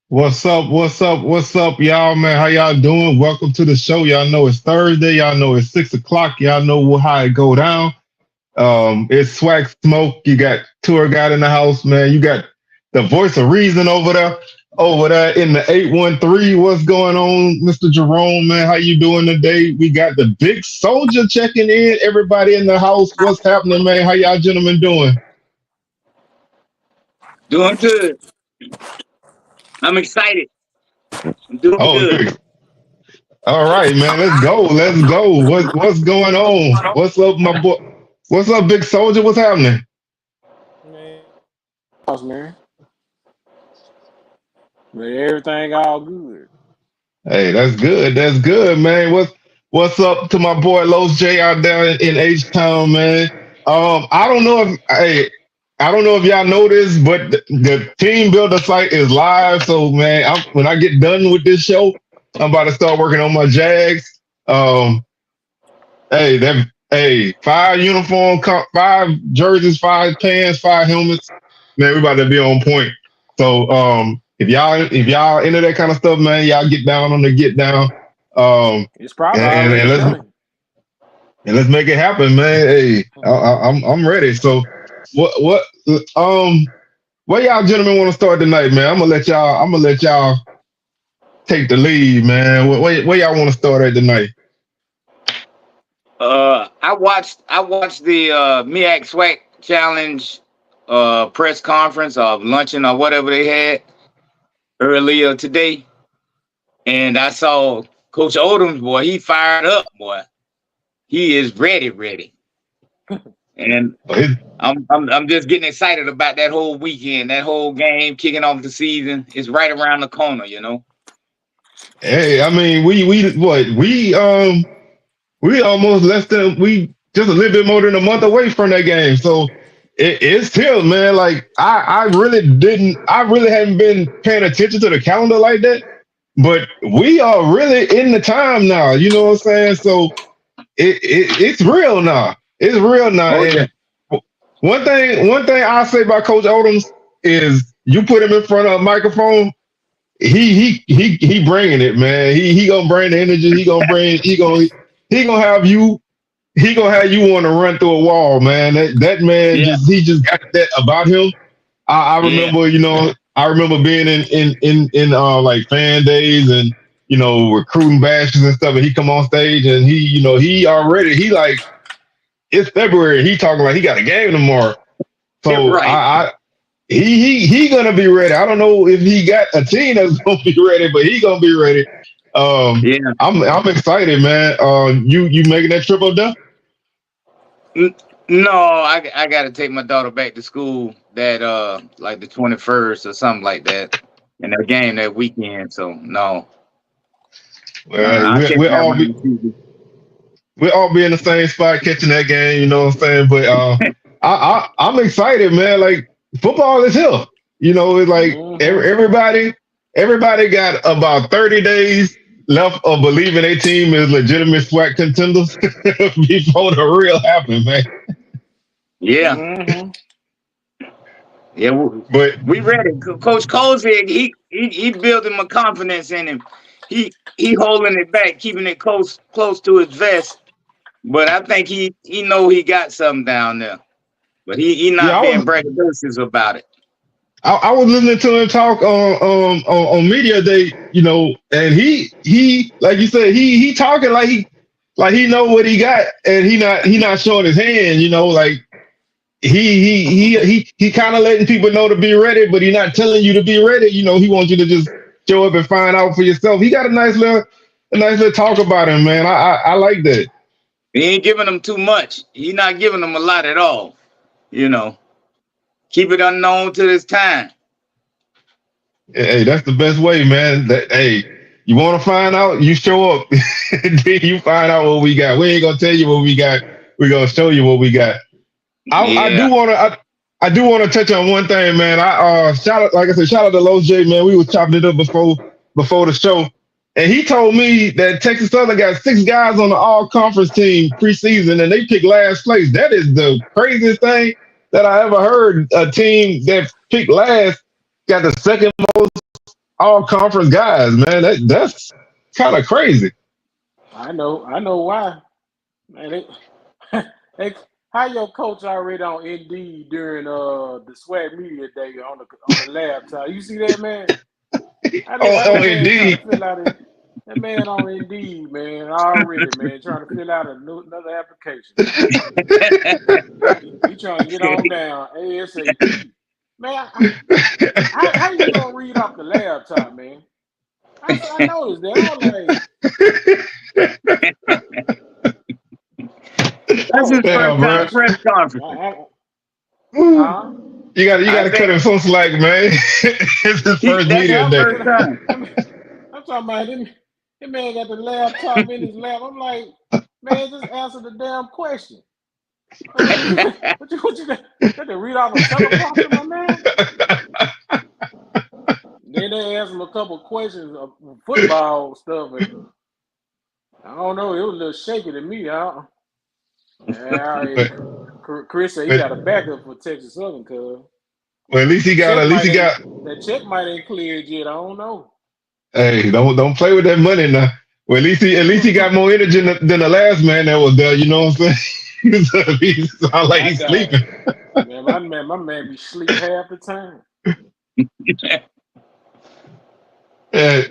What's up? What's up? What's up, y'all, man? How y'all doing? Welcome to the show. Y'all know it's Thursday. Y'all know it's 6 o'clock. Y'all know how it go down. It's SWAC Smoke. You got tour guide in the house, man. You got the voice of reason over there in the 813. What's going on, Mr. Jerome, man? How you doing today? We got the big soldier checking in. Everybody in the house. What's happening, man? How y'all gentlemen doing? Doing good. I'm excited. I'm doing Oh, good. all right, man. Let's go. Let's go. What's going on? What's up, my boy? What's up, big soldier? What's happening? Man, house, man. But everything all good. Hey, that's good. That's good, man. What's up to my boy Los J out there in H Town, man? I don't know if I don't know if y'all know this, but the team builder site is live. So, man, when I get done with this show, I'm about to start working on my Jags. Um, five five jerseys, five pants, five helmets. Man, we about to be on point. So, if y'all into that kind of stuff, man, y'all get down on the get down. It's probably And, already and let's done. and let's make it happen, man. Hey, I'm ready. So, what where y'all gentlemen want to start tonight, man? I'm gonna let y'all take the lead, man. Where y'all want to start at tonight? I watched the MEAC SWAC challenge press conference or luncheon or whatever they had earlier today, and I saw Coach Odom's boy. He fired up, boy. He is ready, and I'm just getting excited about that whole weekend, that whole game kicking off the season. It's right around the corner. Hey, I mean, we almost less than we just a little bit more than a month away from that game. So it's still, man. Like I really hadn't been paying attention to the calendar like that. But we are really in the time now. You know what I'm saying? So it's real now. It's real now. Oh yeah, And one thing I say about Coach Odoms is you put him in front of a microphone, he bringing it, man. He gonna bring the energy. He gonna have you. He gonna have you want to run through a wall, man. That man yeah, he just got that about him. I yeah, remember, I remember being in like fan days and recruiting bashes and stuff, and he come on stage and he like it's February. He talking like he got a game tomorrow. So right. he gonna be ready. I don't know if he got a team that's gonna be ready, but he gonna be ready. Yeah. I'm excited, man. You making that trip up there? No, I got to take my daughter back to school that like the 21st or something like that, and that game that weekend. So no, Well, I'll catch we that all one be on Tuesday. we all be in the same spot catching that game. You know what I'm saying? But I'm excited, man. Like football is here. It's like Mm-hmm. everybody got about 30 days left of believing their team is legitimate SWAC contenders before the real happen, man. Yeah, Mm-hmm. yeah, But we ready. Coach Cozy, he building my confidence in him. He holding it back, keeping it close to his vest. But I think he know he got something down there. But he yeah, not being braggadocious about it. I was listening to him talk on media day, and he like you said, he talking like he know what he got, and he not showing his hand, like he kind of letting people know to be ready, but he not telling you to be ready. He wants you to just show up and find out for yourself. He got a nice little talk about him, man. I like that. He ain't giving them too much. He not giving them a lot at all. You know, keep it unknown to this time. Hey, that's the best way, man. Hey, you want to find out? You show up. Then you find out what we got. We ain't gonna tell you what we got. We're gonna show you what we got. I Yeah. do want to. I do want to touch on one thing, man. Shout out, like I said, shout out to Los J, man. We was chopping it up before the show, and he told me that Texas Southern got 6 guys on the all conference team preseason, and they picked last place. That is the craziest thing that I ever heard. A team that picked last got the second most all conference guys, man. That's kind of crazy. I know why. Man, how your coach already on Indeed during the SWAC media day on the laptop? You see that, man? Oh, Indeed. Trying to fill out that man on Indeed, man, already, man, trying to fill out another application. He trying to get on down ASAP. Man, how you gonna read off the laptop, man? I noticed that. That's his first press conference. You got to cut him some slack, man. It's his first media day. I'm talking about him. That man got the laptop in his lap. I'm like, man, just answer the damn question. What you got to read off a teleprompter, my man? Then they asked him a couple questions of football stuff, and I don't know. It was a little shaky to me. Chris said he got a backup for Texas Southern, cuz. Well, at least he got. That check might ain't cleared yet. I don't know. Hey, don't play with that money now. Well, at least he got more energy than the last man that was there. You know what I'm saying? He sound like he's sleeping. Man, my man be sleep half the time.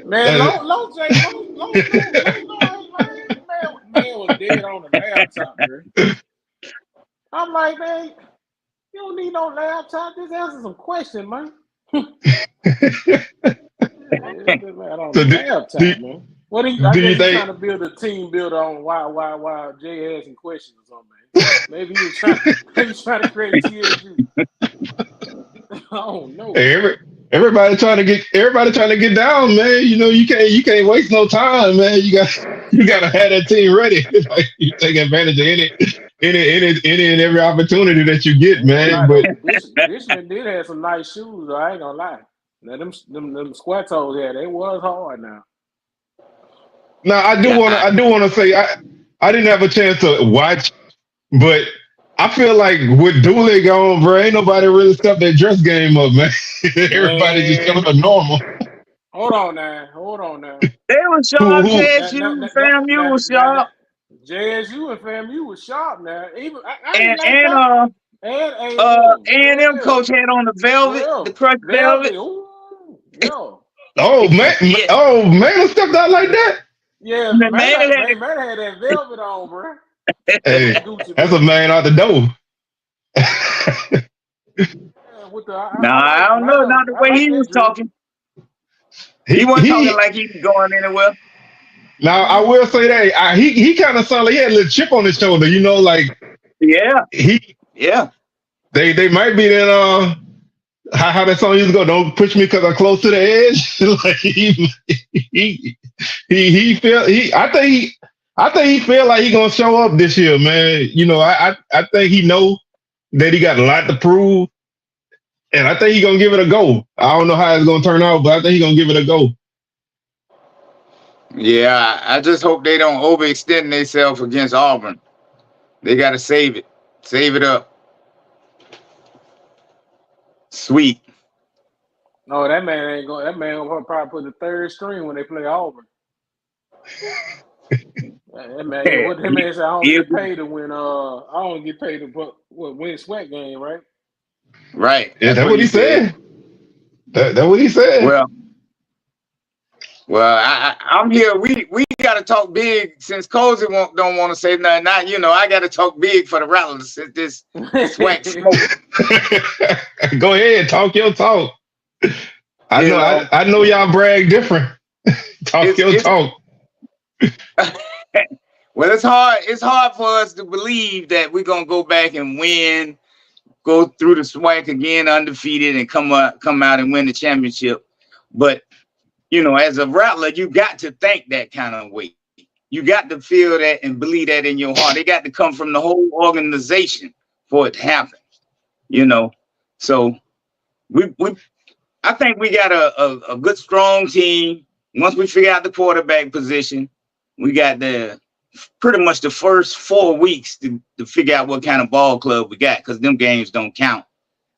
Man, long man was dead on the laptop, bro. I'm like, man, you don't need no laptop. Just answer some questions, man. Man. What do you? I guess he's trying to build a team builder on why Jay asking questions or something. Maybe he was trying to create TSU. I don't know. Hey, everybody trying to get down, man. You know, you can't waste no time, man. You got to have that team ready. Like, you take advantage of any and every opportunity that you get, man. But Richmond did have some nice shoes, though. I ain't gonna lie. Now them squat toes there, they was hard now. Now I do want to say I didn't have a chance to watch, but I feel like with Dooley gone, bro, ain't nobody really stepped their dress game up, man. Everybody just coming up normal. Hold on now. They were sharp. JSU and FAMU was sharp. JSU and FAMU was sharp now. Even A&M coach had on the velvet, the crushed velvet. Ooh, oh man, stepped out like that. Yeah, man had that velvet on, bro. Hey, that's a man out the door. I don't know. Not the way he was talking. He wasn't talking like he was going anywhere. Now I will say that he kind of sounded like he had a little chip on his shoulder, you know, like They might be that how that song used to go. Don't push me because I'm close to the edge. Like I think he feel like he gonna show up this year, man. You know, I think he know that he got a lot to prove, and I think he gonna give it a go. I don't know how it's gonna turn out, but I think he gonna give it a go. Yeah, I just hope they don't overextend themselves against Auburn. They gotta save it up. Sweet. No, that man ain't going. That man will probably put the third string when they play Auburn. That man said, I don't get paid to win. I don't get paid to win SWAC game, right? Right. Yeah, that's what he said. That's what he said. Well, I'm here. We got to talk big since Cozy don't want to say nothing. Now, you know, I got to talk big for the Rattlers since this SWAC smoke. Go ahead, talk your talk. I know y'all brag different. Talk your talk. Well, it's hard. It's hard for us to believe that we're gonna go back and win, go through the SWAC again undefeated, and come out and win the championship. But you know, as a Rattler, you got to think that kind of way. You got to feel that and believe that in your heart. It got to come from the whole organization for it to happen. You know, so I think we got a good, strong team. Once we figure out the quarterback position, we got pretty much the first 4 weeks to figure out what kind of ball club we got, because them games don't count.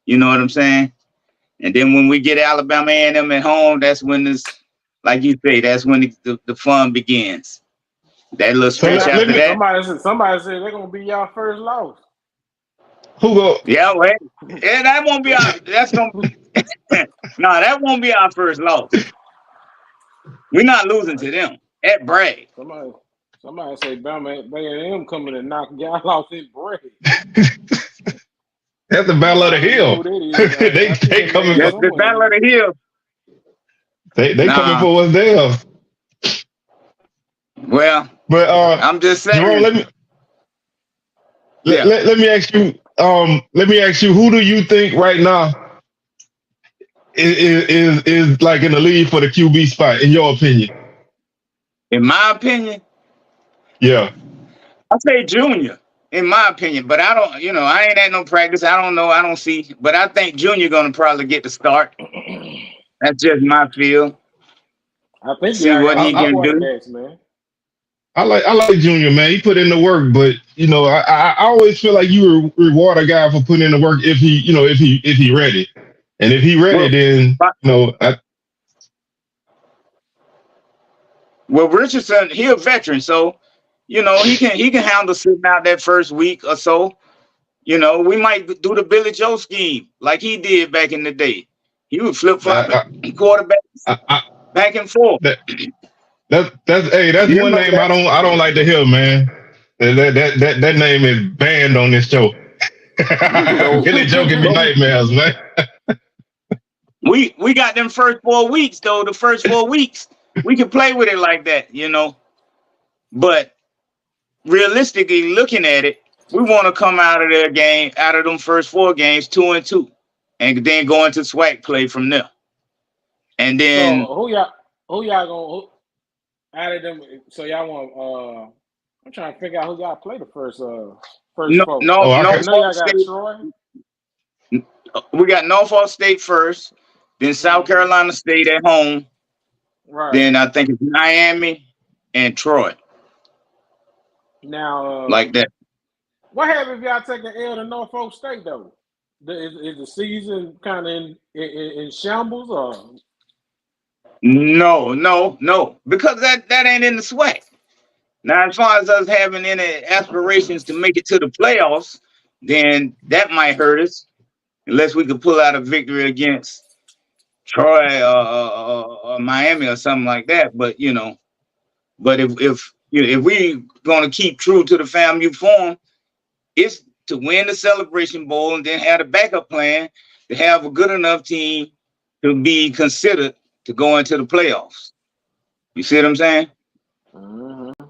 You know what I'm saying? And then when we get Alabama A&M at home, that's when this, like you say, that's when the fun begins. That little stretch after that. Somebody said they're gonna be y'all first loss. Who go? Yeah, well, yeah, that won't be our. That's gonna. No, that won't be our first loss. We're not losing to them at Bragg. Somebody say Bama A&M coming to knock y'all off in Bragg. That's the Battle of the Hill. they coming. That's the Battle of the Hill. They coming for what's theirs. Well, but I'm just saying. Jerome, let me ask you. Let me ask you. Who do you think right now is like in the lead for the QB spot? In your opinion? In my opinion. Yeah. I say Junior. In my opinion, but I don't. I ain't at no practice. I don't know. I don't see. But I think Junior gonna probably get the start. That's just my feel. I think see what he can do. Next, man. I like Junior, man. He put in the work, but I always feel like you reward a guy for putting in the work if he ready, and if he ready, then Well, Richardson, he a veteran, so he can handle sitting out that first week or so. We might do the Billy Joe scheme like he did back in the day. He would flip flop quarterbacks back and forth. That's one name I don't like to hear, man. That name is banned on this show. Billy Joe give me nightmares, man. We got them first 4 weeks though. The first 4 weeks we can play with it like that, But realistically, looking at it, we want to come out of them first 4 games 2-2, and then go into SWAC play from there. And then who y'all gonna out of them? So y'all want? I'm trying to figure out who y'all play the first. Norfolk State. We got Norfolk State first, then South Carolina State at home. Right. Then I think it's Miami and Troy. Now, like that. What happens if y'all take an L to Norfolk State though? Is the season kind of in shambles or? No, because that ain't in the SWAC. Now, as far as us having any aspirations to make it to the playoffs, then that might hurt us, unless we could pull out a victory against Troy or Miami or something like that. But but if we gonna keep true to the FAMU form, it's to win the Celebration Bowl and then have a backup plan to have a good enough team to be considered to go into the playoffs. You see what I'm saying? Mm-hmm.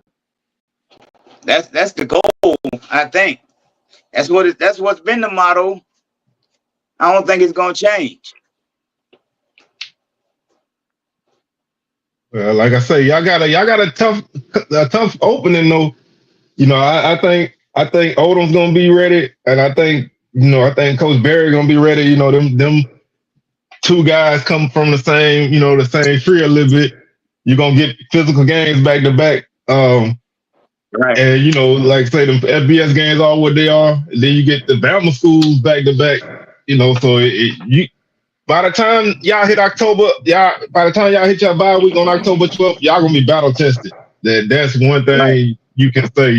That's the goal, I think. That's what's been the motto. I don't think it's gonna change. Well, like I say, y'all got a tough opening though. I think Odom's gonna be ready, and I think Coach Barry gonna be ready. Them two guys come from the same tree a little bit. You're gonna get physical games back to back. Right. And like say the FBS games are what they are. And then you get the Bama schools back to back. So by the time y'all hit October, by the time y'all hit your bye week on October 12th, y'all gonna be battle tested. That's one thing you can say.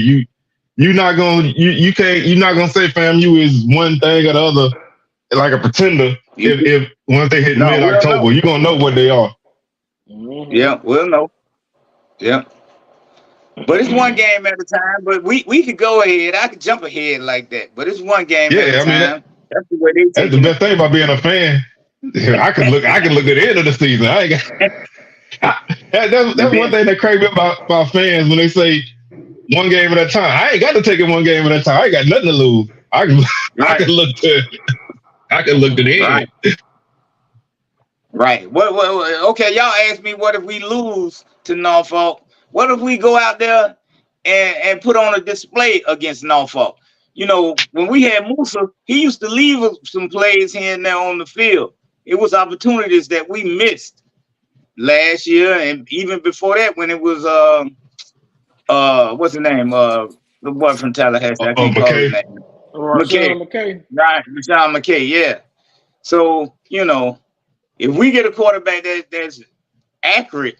You're not gonna say FAMU is one thing or the other like a pretender. If once they hit mid-October, you're gonna know what they are. Mm-hmm. Yeah, we'll know. Yeah. But it's one game at a time. But we could go ahead. I could jump ahead like that. But it's one game at a time. That's the way they take That's the best thing about being a fan. I can look at the end of the season. I ain't got that's one thing that cracks me about fans when they say one game at a time. I ain't got to take it one game at a time. I ain't got nothing to lose. I can look to the end. Right. Okay, y'all asked me what if we lose to Norfolk? What if we go out there and put on a display against Norfolk? When we had Musa, he used to leave some plays here and there on the field. It was opportunities that we missed last year, and even before that, when it was what's his name? The boy from Tallahassee. I can't call his name. McKay. Right, Rashawn McKay. Yeah. So, if we get a quarterback that's accurate,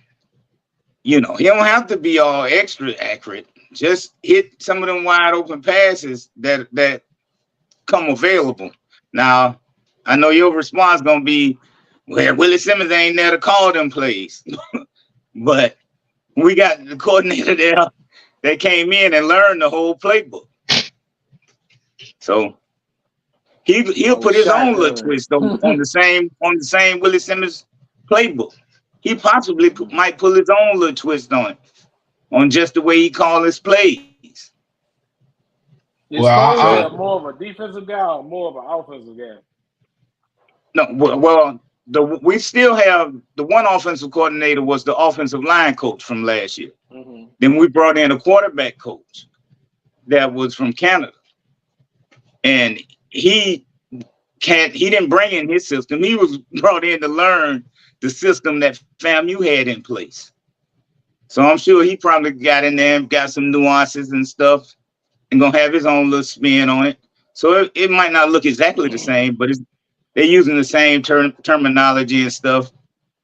he don't have to be all extra accurate. Just hit some of them wide open passes that come available. Now, I know your response gonna be, well, Willie Simmons ain't there to call them plays. But we got the coordinator there that came in and learned the whole playbook. So he'll put his own little twist on the same Willie Simmons playbook. He possibly might pull his own little twist on just the way he calls his plays. Is Foley more of a defensive guy or more of an offensive guy? No, well, we still have the one offensive coordinator was the offensive line coach from last year. Mm-hmm. Then we brought in a quarterback coach that was from Canada, and he didn't bring in his system. He was brought in to learn the system that FAMU had in place. So I'm sure he probably got in there and got some nuances and stuff, and gonna have his own little spin on it. So it might not look exactly the same, but they're using the same terminology and stuff.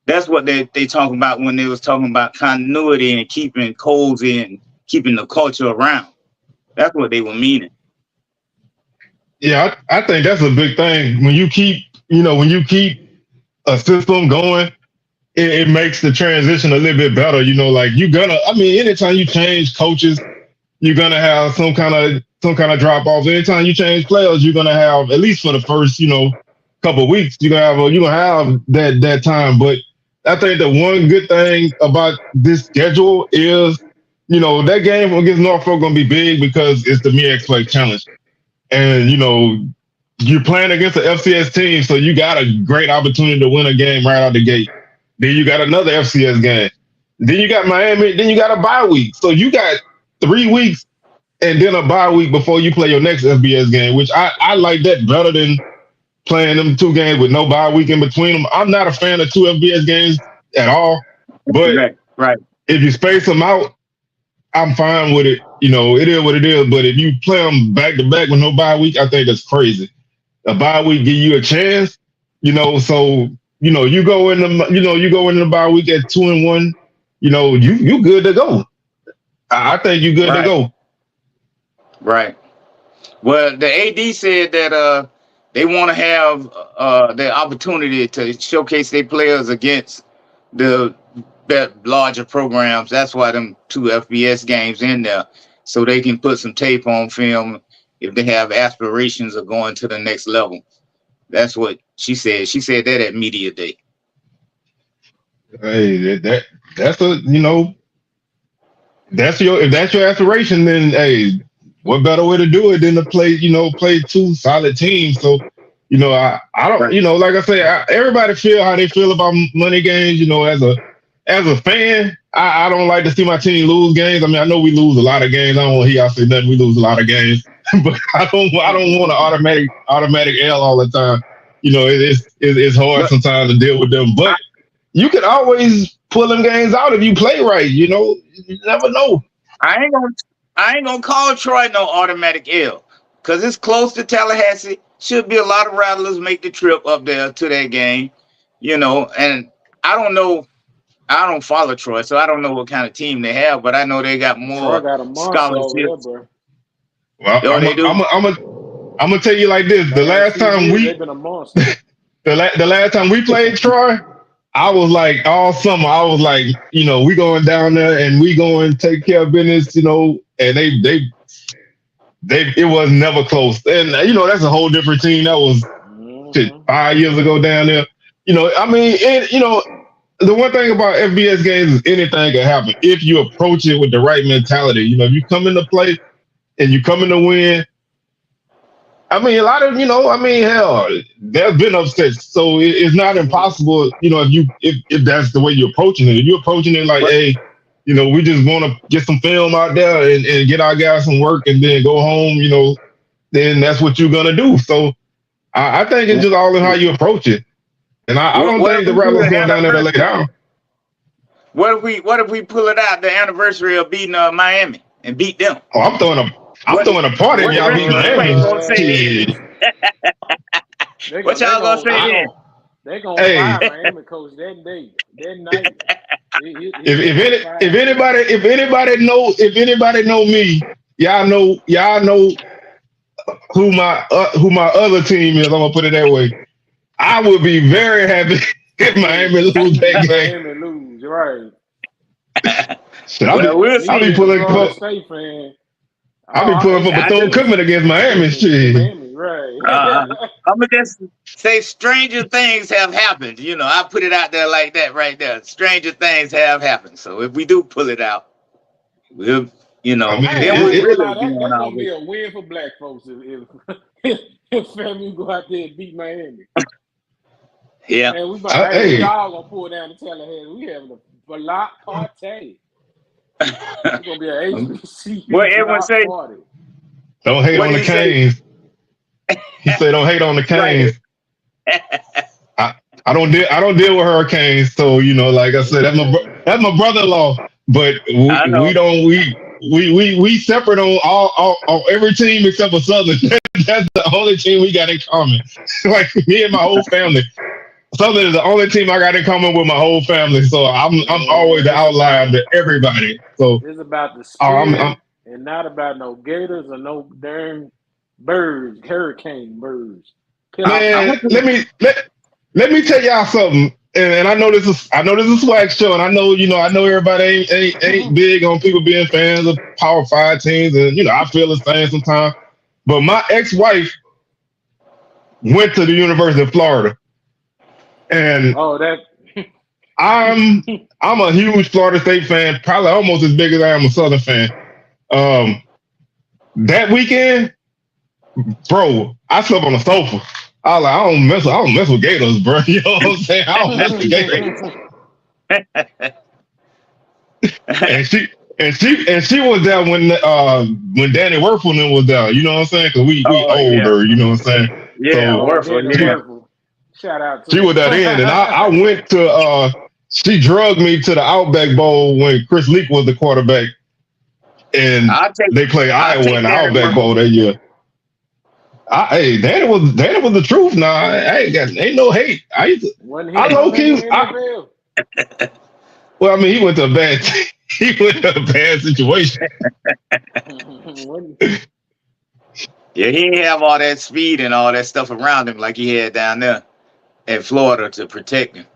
That's what they talk about when they was talking about continuity and keeping cozy and keeping the culture around. That's what they were meaning. Yeah, I think that's a big thing. When you keep a system going, it makes the transition a little bit better. Anytime you change coaches, you're gonna have some kind of drop off. Anytime you change players, you're gonna have, at least for the first, couple of weeks, you're gonna have that time. But I think the one good thing about this schedule is, that game against Norfolk gonna be big because it's the MEAC Challenge. And, you're playing against an FCS team, so you got a great opportunity to win a game right out the gate. Then you got another FCS game. Then you got Miami. Then you got a bye week. So you got 3 weeks and then a bye week before you play your next FBS game, which I like that better than playing them 2 games with no bye week in between them. I'm not a fan of 2 FBS games at all. But right. If you space them out, I'm fine with it. It is what it is. But if you play them back to back with no bye week, I think that's crazy. A bye week give you a chance, so you go in the bye week at 2-1, you good to go. I think you good to go. Right. Well, the AD said that they want to have the opportunity to showcase their players against the larger programs. That's why them 2 FBS games in there, so they can put some tape on film if they have aspirations of going to the next level. That's what she said. She said that at Media Day. Hey, that's if that's your aspiration, then hey, what better way to do it than to play 2 solid teams? So, I don't, right. Like I say, everybody feel how they feel about money games. As a fan, I don't like to see my team lose games. I mean, I know we lose a lot of games. I don't want to hear y'all say nothing. We lose a lot of games, but I don't want an automatic L all the time. It's hard sometimes to deal with them, but you can always pull them games out if you play right. You never know. I ain't gonna call Troy no automatic L because it's close to Tallahassee. Should be a lot of Rattlers make the trip up there to that game, and I don't know. I don't follow Troy, so I don't know what kind of team they have, but I know they got more scholarships. Well, I'm gonna tell you like this: the last time we played Troy, I was like all summer. I was like, we going down there and we going to take care of business, and it was never close. And that's a whole different team. That was 5 years ago down there. The one thing about FBS games is anything can happen if you approach it with the right mentality. If you come into play and you come in to win, a lot of, hell, there's been upsets. So it's not impossible, if that's the way you're approaching it. If you're approaching it like, hey, we just want to get some film out there and get our guys some work and then go home, then that's what you're going to do. So I think it's just all in how you approach it. And I don't think the Rattlers going down there to lay down. What if we pull it out the anniversary of beating Miami and beat them? Oh, I'm throwing a party if y'all beat Miami. What y'all gonna say then? They're gonna fire Miami coach that day, that night. If anybody know me, y'all know who my other team is. I'm gonna put it that way. I would be very happy if Miami lose that game. Miami lose, right? I'll be pulling for Bethune-Cookman against Miami. Miami, right? I'm gonna just say stranger things have happened. You know, I put it out there like that right there. Stranger things have happened. So if we do pull it out, we'll, you know, that's gonna be a win for black folks if FAMU go out there and beat Miami. Yeah. And we y'all gonna pull down the Tallahassee. We having a block party. It's gonna be an HBC. What everyone say? Party. Don't hate on the Canes. He said, "Don't hate on the Canes." I don't deal with hurricanes, so you know, like I said, that's my brother-in-law. But we separate on all every team except for Southern. That's the only team we got in common. Like me and my whole family. Southern is the only team I got in common with my whole family. So I'm always the outlier to everybody. So it's about the spirit and not about no gators or no darn birds, hurricane birds. Man, let me tell y'all something. And I know this is a SWAC show, and I know everybody ain't big on people being fans of Power 5 teams, and I feel the same sometimes. But my ex-wife went to the University of Florida, and I'm a huge Florida State fan, probably almost as big as I am a Southern fan. That weekend, bro, I slept on the sofa. I was like, I don't mess with Gators, bro. You know what I'm saying? I don't mess with Gators. and she was there when Danny Werfel was there. You know what I'm saying? Because we older. Yeah. You know what I'm saying? Yeah, Werfel. Shout out to she was at the end, and I went to. She drugged me to the Outback Bowl when Chris Leak was the quarterback, and they played Iowa in the Outback Bowl that year. Danny was the truth. Nah, ain't no hate. I low key. Well, I mean, he went to a bad situation. Yeah, he didn't have all that speed and all that stuff around him like he had down there in Florida to protect him.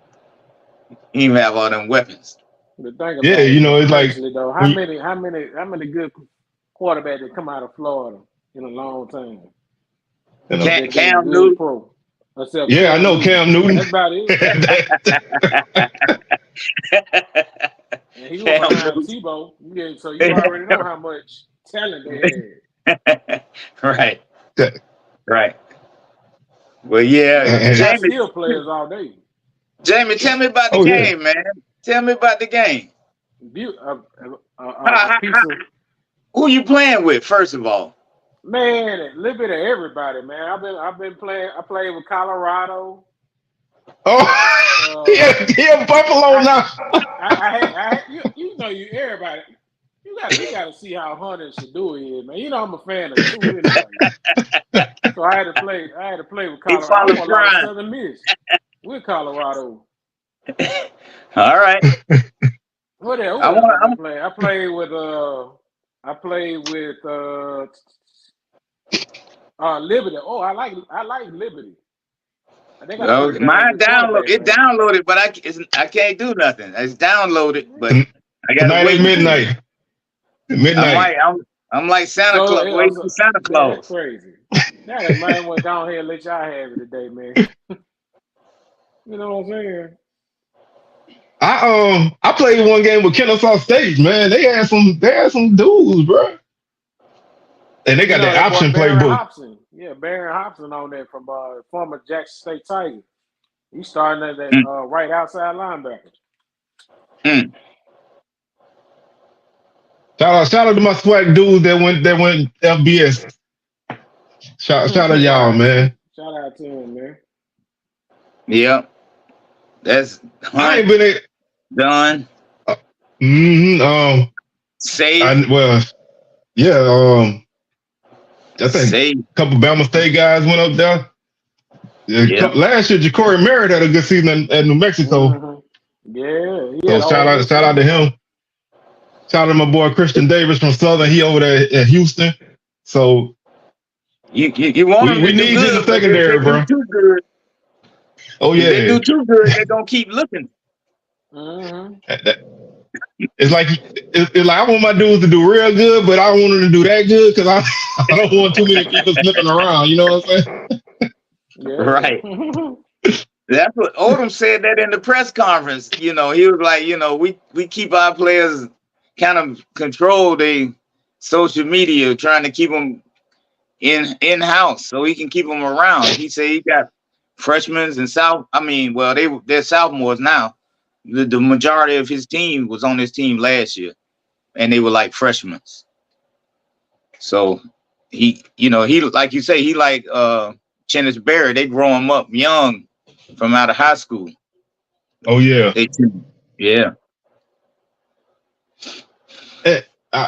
He didn't have all them weapons. It's like though, how many good quarterbacks that come out of Florida in a long time? Cam Newton. I know Cam Newton. That's about it. And he was behind Tebow. Yeah, so you already know how much talent they had. Right. Right. Well, yeah. Jamie still players all day. Jamie, tell me about the game, man. Tell me about the game. Who you playing with, first of all? Man, a little bit of everybody, man. I've been playing. I played with Colorado. Oh, yeah, Buffalo now. Everybody. You gotta see how Hunter should do it, man. You know I'm a fan of two. So I had to play with Colorado. I'm a lot of Southern Miss with Colorado. All right. What else? I played with Liberty. Oh, I like Liberty. Mine downloaded, but I can't do nothing. It's downloaded, but I got to wait midnight. I'm like Santa Claus, waiting for Santa Claus. That's crazy. That man went down here and let y'all have it today, man. You know what I'm saying? I played one game with Kennesaw State, man. They had some dudes, bro. And they got the option playbook. Barron Hobson on there from former Jackson State Tiger. He's starting at that right outside linebacker. Shout out to my SWAC dudes that went FBS. Shout out y'all, man. Shout out to him, man. Yeah. That's I ain't been done. Save. I think a couple Bama State guys went up there. Yeah. Last year, Ja'Cory Merritt had a good season at New Mexico. Mm-hmm. Yeah. So shout out to him. Shout out to my boy Christian Davis from Southern. He over there at Houston. So you want them we to do need you in the good, but if secondary, they bro. do too good, Oh if they yeah. do too good, they're gonna keep looking. Mm-hmm. It's like I want my dudes to do real good, but I don't want them to do that good because I don't want too many people sniffing around. You know what I'm saying? Yeah. Right. That's what Odom said that in the press conference. You know, he was like, you know, we keep our players kind of control their social media, trying to keep them in house so he can keep them around. He said he got freshmen and they're sophomores now. The majority of his team was on his team last year, and they were like freshmen. So he like you say, he like Chennis Berry. They grow him up young from out of high school. Oh yeah. Yeah.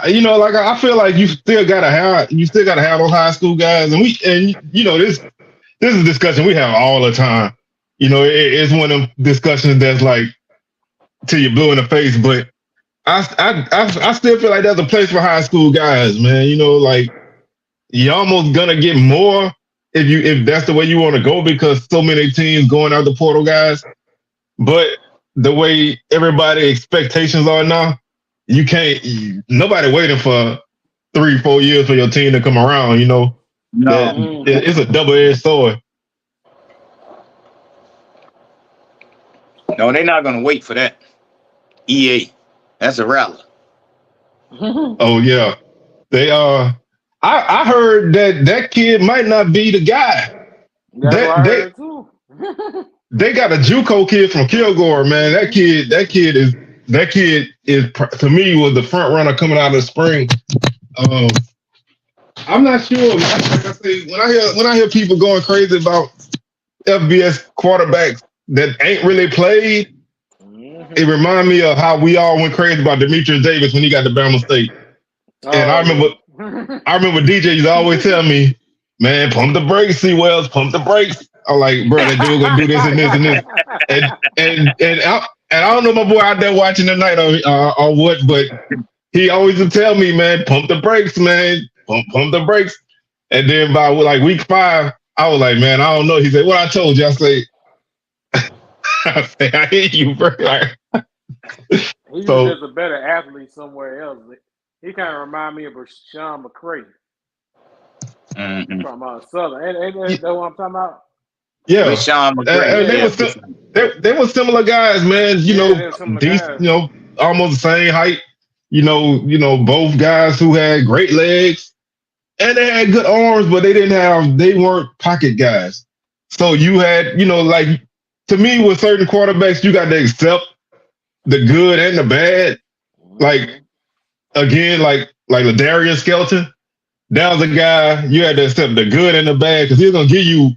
You know, like I feel like you still gotta have those high school guys, and you know this is a discussion we have all the time. You know, it's one of them discussions that's like till you're blue in the face, but I still feel like there's a place for high school guys, man. You know, like you're almost gonna get more if that's the way you want to go because so many teams going out the portal guys. But the way everybody expectations are now, you can't. Nobody waiting for 3-4 years for your team to come around. You know, No, it's a double-edged sword. no, they're not gonna wait for that. EA, that's a rattler. Oh yeah, they I heard that kid might not be the guy. That's what I heard too. They got a JUCO kid from Kilgore, man. That kid is to me was the front runner coming out of the spring. I'm not sure. Like I say, when I hear people going crazy about FBS quarterbacks that ain't really played, it reminds me of how we all went crazy about Demetrius Davis when he got to Bama State. And I remember DJ used to always tell me, man, pump the brakes, C. Wells, pump the brakes. I'm like, bro, that dude gonna do this and this and this. And I don't know my boy out there watching tonight or what, but he always would tell me, man, pump the brakes, man. Pump the brakes. And then by like week 5, I was like, man, I don't know. He said, what I told you, I say, I hear you, bro. He's just a better athlete somewhere else. He kind of remind me of Sean McCray from Southern. Ain't that what I'm talking about? Yeah, with Sean McCray. They were similar guys, man. You know, decent, you know, almost the same height. You know, both guys who had great legs and they had good arms, but they weren't pocket guys. So you had, you know, like to me with certain quarterbacks, you got to accept the good and the bad. Like again, like Ladarius Skelton, that was a guy you had to accept the good and the bad because he's gonna give you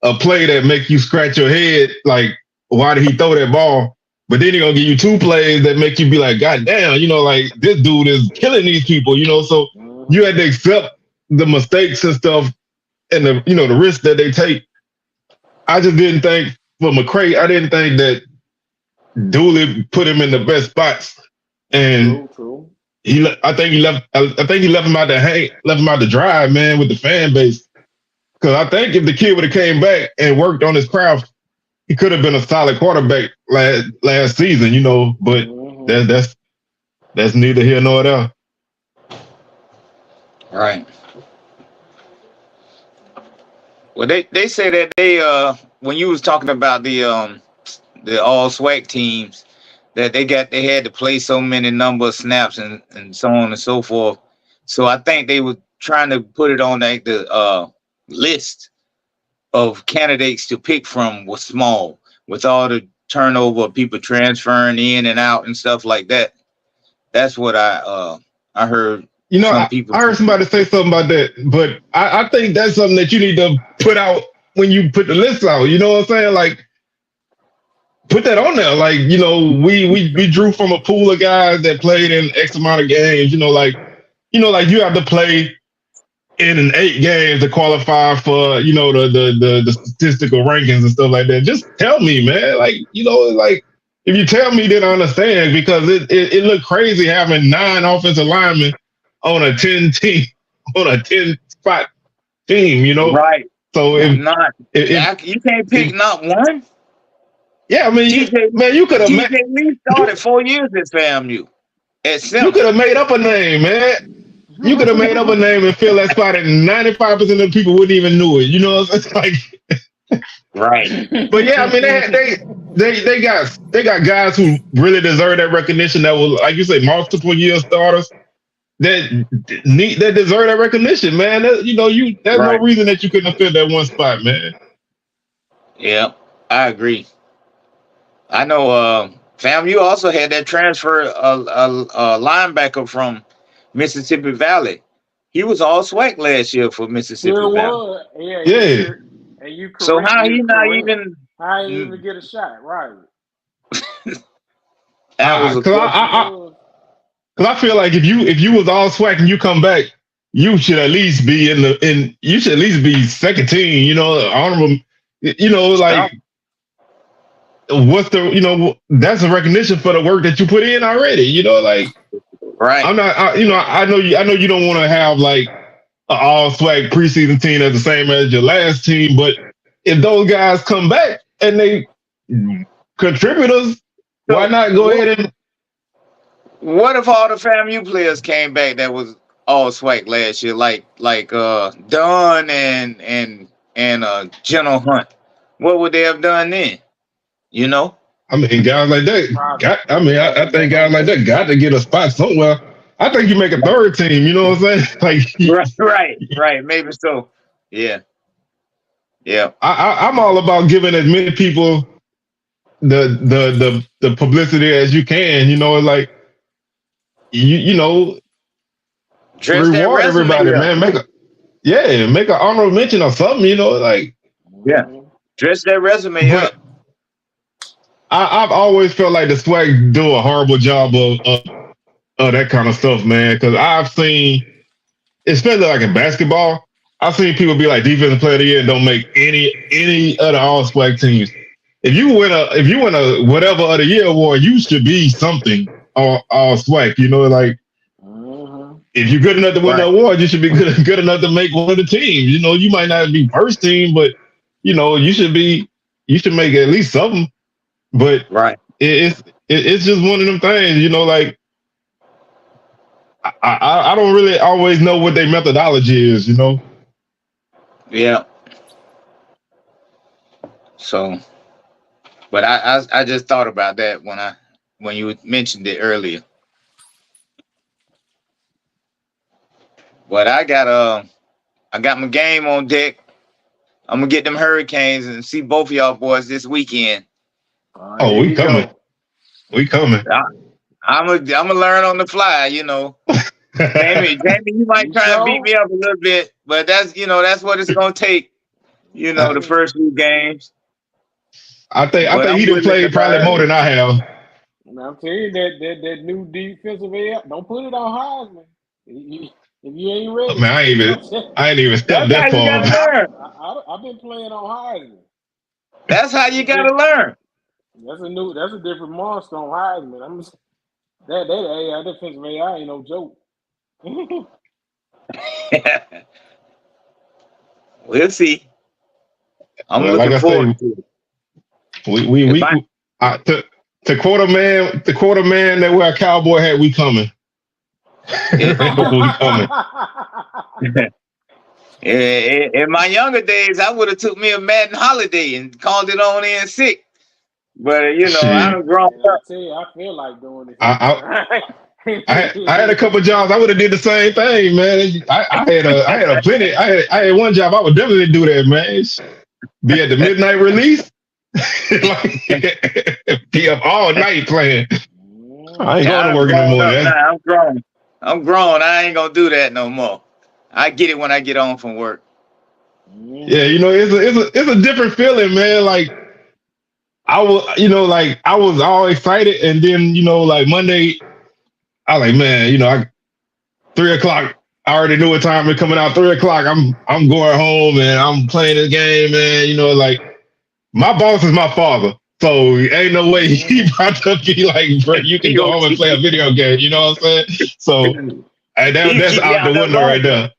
a play that make you scratch your head, like, why did he throw that ball? But then he's gonna give you 2 plays that make you be like, God damn, you know, like this dude is killing these people, you know. So you had to accept the mistakes and stuff and the, you know, the risks that they take. I just didn't think for McCray, I didn't think that Dooley put him in the best spots. And I think he left him out to dry, man, with the fan base. Because I think if the kid would have came back and worked on his craft, he could have been a solid quarterback last season, you know. But that's neither here nor there. Right. Well, they say that they when you was talking about the all SWAC teams, that they had to play so many number of snaps and so on and so forth. So I think they were trying to put it on like the list of candidates to pick from was small with all the turnover of people transferring in and out and stuff like that. That's what I heard. You know, I heard somebody say something about that, but I think that's something that you need to put out when you put the list out. You know what I'm saying? Like, put that on there. Like, you know, we drew from a pool of guys that played in X amount of games. You know, like you have to play in 8 games to qualify for the statistical rankings and stuff like that. Just tell me, man. Like like if you tell me, then I understand because it looked crazy having 9 offensive linemen on a 10 team on a 10 spot team. Right. So You can't pick not one. Yeah, I mean, TJ, you could have TJ Lee started 4 years at FAMU. You could have made up a name, man. You could have made up a name and fill that spot, and 95% of the people wouldn't even know it. It's like, right. But yeah, I mean, they got guys who really deserve that recognition. That was, like you say, multiple year starters that deserve that recognition, man. There's no reason that you couldn't have filled that one spot, man. Yeah, I agree. I know FAMU also had that transfer linebacker from Mississippi Valley. He was all SWAC last year for Mississippi Valley. Yeah. And you correct, so how he not even get a shot, right? Because I feel like if you was all SWAC and you come back, you should at least be you should at least be second team, honorable, like what's the that's a recognition for the work that you put in already, like right. I'm not I know you don't want to have like an all SWAC preseason team that's the same as your last team, but if those guys come back and they contributors, why not go ahead and what if all the FAMU players came back that was all SWAC last year, like Dunn and General Hunt? What would they have done then? I mean, guys like that. I think guys like that got to get a spot somewhere. I think you make a third team. You know what I'm saying? Like, right. Maybe so. Yeah. I'm all about giving as many people the publicity as you can. Like Dress reward everybody, man. Make an honorable mention or something. Like dress that resume up. I've always felt like the SWAC do a horrible job of that kind of stuff, man. Because I've seen, especially like in basketball, I've seen people be like defensive player of the year and don't make any other all SWAC teams. If you win a whatever other year award, you should be something all SWAC. Like if you're good enough to win the award, you should be good enough to make one of the teams. You might not be first team, but you should make at least something. But it's just one of them things, like I don't really always know what their methodology is, Yeah. So, but I just thought about that when you mentioned it earlier. But I got my game on deck. I'm gonna get them Hurricanes and see both of y'all boys this weekend. Oh, we coming. We coming. I'm gonna learn on the fly, Jamie, you might try and beat me up a little bit, but that's what it's gonna take. The first few games. I think he done played probably more than I have. And I'm telling you that new defensive end, don't put it on Heisman. If you ain't ready, man, I ain't even stepped that far. I've been playing on Heisman. That's how you gotta learn. That's a different monster on Heisman. That defensive AI ain't no joke. We'll see. I'm looking forward to it. To quote a man that wear a cowboy hat, we coming. We coming. In my younger days, I would have took me a Madden holiday and called it on in sick. But I'm grown up. I feel like doing it. I had a couple jobs. I would have did the same thing, man. I had plenty. I had one job. I would definitely do that, man. Be at the midnight release, be up all night playing. I ain't going to work anymore. I'm grown. I ain't gonna do that no more. I get it when I get home from work. Yeah, it's a different feeling, man. Like I was all excited, and then like Monday, I like, man, 3:00 I already knew what time it's coming out, 3 o'clock. I'm going home and I'm playing this game, man. You know, like my boss is my father. So ain't no way he about to be like, bro, you can go home and play a video game. You know what I'm saying? So that's out the window right there.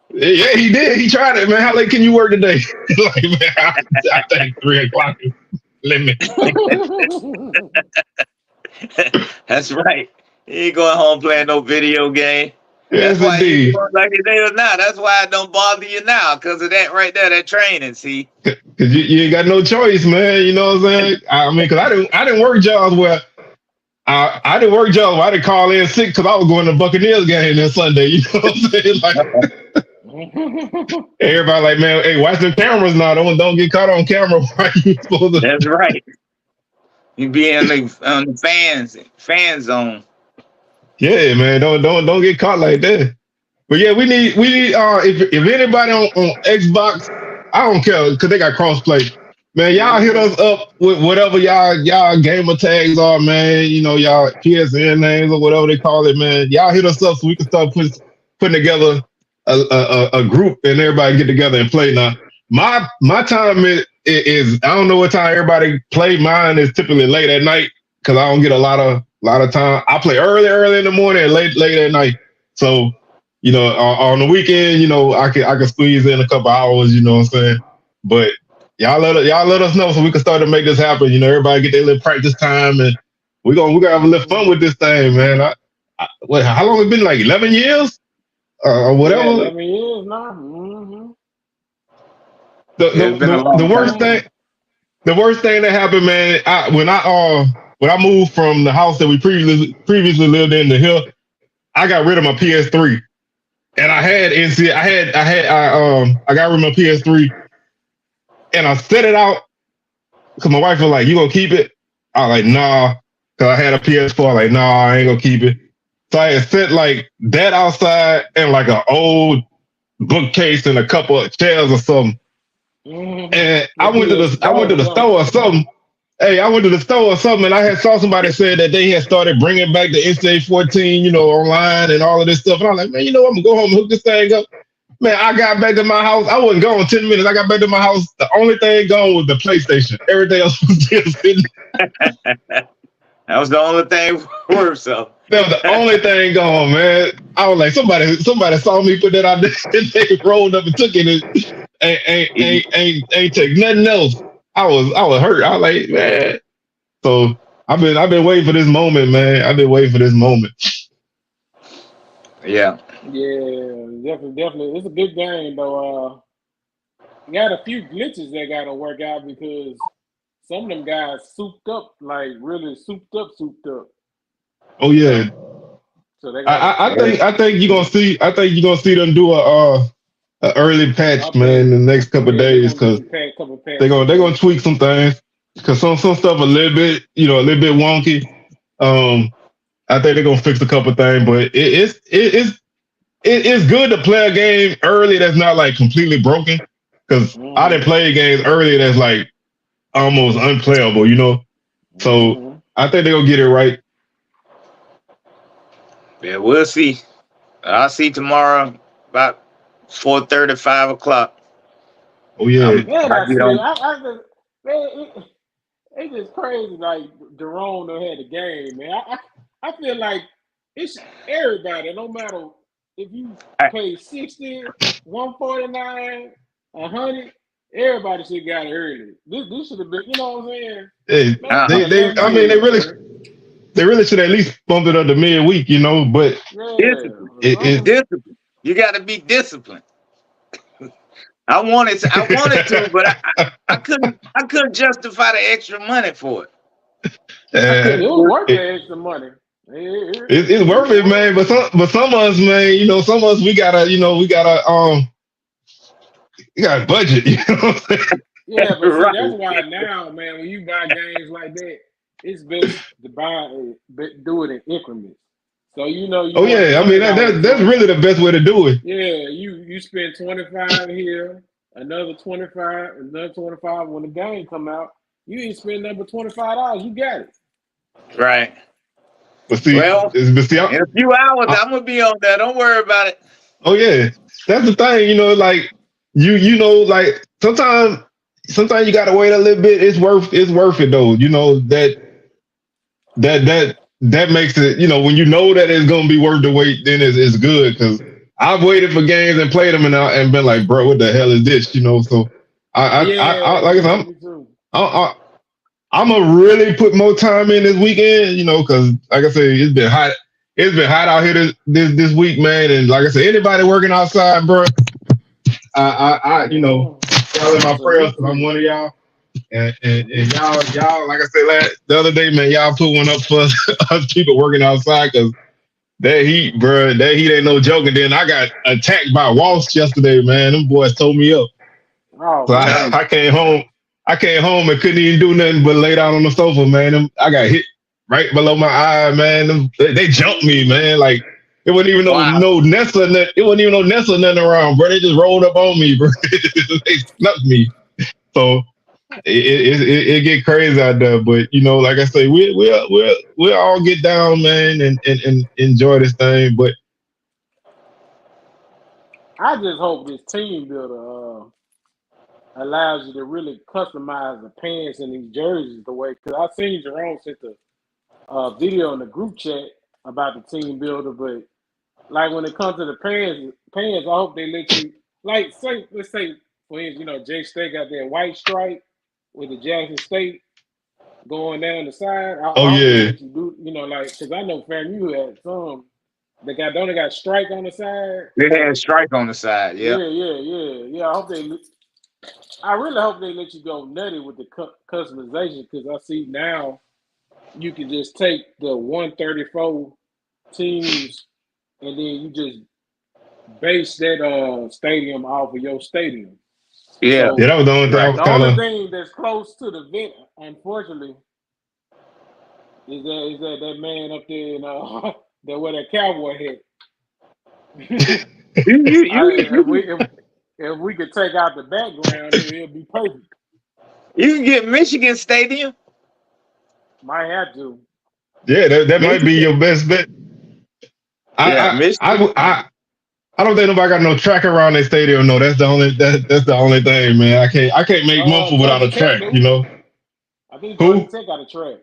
Yeah, he did. He tried it, man. How late can you work today? Like, man, I think 3 o'clock is limit. That's right. He ain't going home playing no video game. Yes, That's why indeed. you like it there now. That's why I don't bother you now, because of that right there, that training. See, Cause you ain't got no choice, man. You know what I'm saying? I mean, cause I didn't work jobs where I didn't work jobs where I didn't call in sick because I was going to the Buccaneers game that Sunday. You know what I'm saying? Like everybody, like, man, hey, watch them cameras now. Don't get caught on camera. Why you supposed to? that's right. You be in the fan zone. Yeah, man, don't get caught like that. But yeah, we need if anybody on Xbox, I don't care because they got crossplay. Man, y'all hit us up with whatever y'all gamer tags are, man. You know, y'all PSN names or whatever they call it, man. Y'all hit us up so we can start putting together a group and everybody get together and play. Now, my time is I don't know what time everybody play. Mine is typically late at night because I don't get a lot of time. I play early in the morning and late at night. So, you know, on the weekend, you know, I can squeeze in a couple hours, you know what I'm saying? But y'all let us know so we can start to make this happen. You know, everybody get their little practice time and we're gonna have a little fun with this thing, man. How long it been? Like 11 years? Or whatever. Yeah, 11 years now. Mm-hmm. The worst thing that happened, man, when I moved from the house that we previously lived in to here, I got rid of my PS3. And I got rid of my PS3 and I set it out because my wife was like, "You gonna keep it?" I was like, "Nah," because I had a PS4. Like, "Nah, I ain't gonna keep it." So I had set like that outside and like an old bookcase and a couple of chairs or something. Mm-hmm. And I went to the store or something. Hey, I went to the store or something, and I saw somebody said that they had started bringing back the NCAA 14, you know, online and all of this stuff. And I was like, man, you know what? I'm gonna go home and hook this thing up. Man, I got back to my house. I wasn't gone 10 minutes. I got back to my house. The only thing gone was the PlayStation. Everything else was still sitting. That was the only thing worth. So that was the only thing gone, man. I was like, somebody saw me put that out there, and they rolled up and took it. And ain't take nothing else. I was hurt. I was like, man. So I've been waiting for this moment, man. I've been waiting for this moment. Yeah. Yeah, definitely. It's a good game though. We got a few glitches that gotta work out because some of them guys souped up, like really souped up. Oh yeah. So they I think you're gonna see them do a early patch, man, in the next couple of days because they're gonna tweak some things because some stuff a little bit wonky. I think they're gonna fix a couple things, but it's good to play a game early that's not like completely broken because I didn't play games early that's like almost unplayable, you know. So I think they're gonna get it right. Yeah, we'll see. I'll see tomorrow about 4:30, 5 o'clock. Oh yeah. It's just crazy. Like Jerome done had the game, man. I feel like it's everybody, no matter if you pay 60, 149, 100, everybody should have got it early. This should have been, you know what I'm saying? Hey, they really should at least bump it up to midweek, you know. But it's discipline. You got to be disciplined. I wanted to, but I couldn't justify the extra money for it. It was worth the extra money. It's worth it, man. But some of us, man, you know, some of us we gotta budget. You know what I'm saying? Yeah, but see, that's why now, man, when you buy games like that, it's best to do it in increments. So you know. Oh yeah, I mean that's really the best way to do it. Yeah, you spend 25 here, another 25, another 25 when the game come out. You ain't spend number $25. You got it. Right. But see, in a few hours, I'm gonna be on there. Don't worry about it. Oh yeah, that's the thing. Like like sometimes you gotta wait a little bit. It's worth it though. That makes it. When you know that it's gonna be worth the wait, then it's good because I've waited for games and played them and been like, bro, what the hell is this? So I Yeah, like I me said, too, me too. I, I'm gonna really put more time in this weekend, because like I said, it's been hot. It's been hot out here this week, man. And like I said, anybody working outside, bro, Yeah, y'all in my prayers salute because to I'm you. one of y'all. And Salute to you. y'all, like I said the other day, man, y'all put one up for us people working outside because that heat ain't no joke. And then I got attacked by Wallace yesterday, man. Them boys told me up. Oh So Dang. man. I came home. I came home and couldn't even do nothing but lay down on the sofa, man. I got hit right below my eye, man. They jumped me, man. Like it wasn't even Wow. no nest or nothing. It wasn't even no nest or nothing around, bro. They just rolled up on me, bro. They snuck me. So it get crazy out there. But like I say, we'll all get down, man, and enjoy this thing. But I just hope this team builder allows you to really customize the pants and these jerseys the way. Because I seen Jerome sent the video in the group chat about the team builder, but like when it comes to the pants, I hope they let you like say let's say for instance, Jay State got that white stripe with the Jackson State going down the side. oh I hope they yeah, let you do like because I know FAMU had some that got strike on the side. They had a strike on the side. Yeah. Yeah. I really hope they let you go nutty with the customization because I see now you can just take the 134 teams and then you just base that stadium off of your stadium. Yeah. yeah. So That was the only thing I Right. was the kind only of. thing that's close to the vent, unfortunately, is that man up there in that wear that cowboy hat. You you you If you, we could take out the background, it'll be perfect. you can get Michigan Stadium. Might have to. Yeah, that might be Michigan. your best bet. Yeah, I I Michigan. I I, I don't think nobody got no track around their stadium. No, that's the only thing, man. I can't make Mumford without Georgia a Tech track. do. I think Georgia Who? Tech got a track.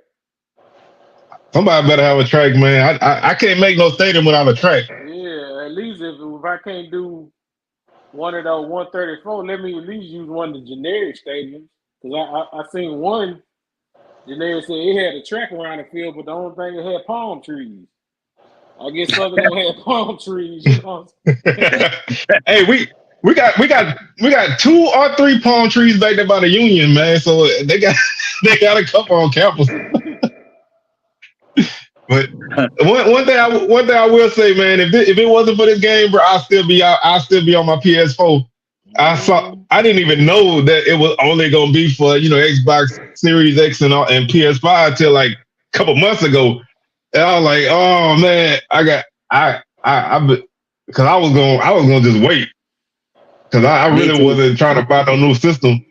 Somebody better have a track, man. I can't make no stadium without a track. Yeah, at least if I can't do one of those 134, let me at least use one of the generic stadiums. Because I seen one generic said it had a track around the field, but the only thing it had palm trees. I guess Southern don't have palm trees, Hey, we got 2 or 3 palm trees back there by the Union, man. So they got they got a couple on campus. But one thing I will say, man, if it wasn't for this game, bro, I'll still be on my PS4. I didn't even know that it was only gonna be for Xbox Series X and PS5 till like a couple months ago. And I was like, oh man, because I was gonna just wait because I Me really too. wasn't trying to buy no new system.